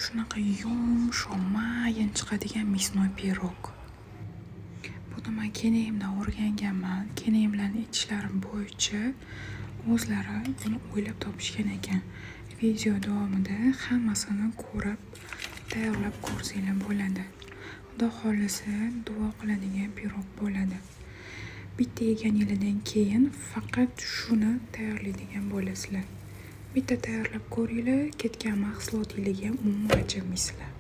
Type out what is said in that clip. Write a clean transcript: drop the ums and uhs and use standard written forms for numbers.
Shunaqa yumshoq, mayin chiqadigan мясной pirog. Buni men kenayimdan o'rganganman. Kenayimlarning aytishlari bo'yicha o'zlari buni o'ylab topishgan ekan. Video davomida hammasini ko'rib, tayyorlab ko'rsanglar bo'ladi. Xudo xolisa duo qiladigan pirog bo'ladi. Bitta yeganingizdan keyin faqat shuni tayyorlaydigan bo'lasizlar. Bitta tayyorlab ko'ringlar, ketgan mahsulotingizga umuman achinmaysizlar.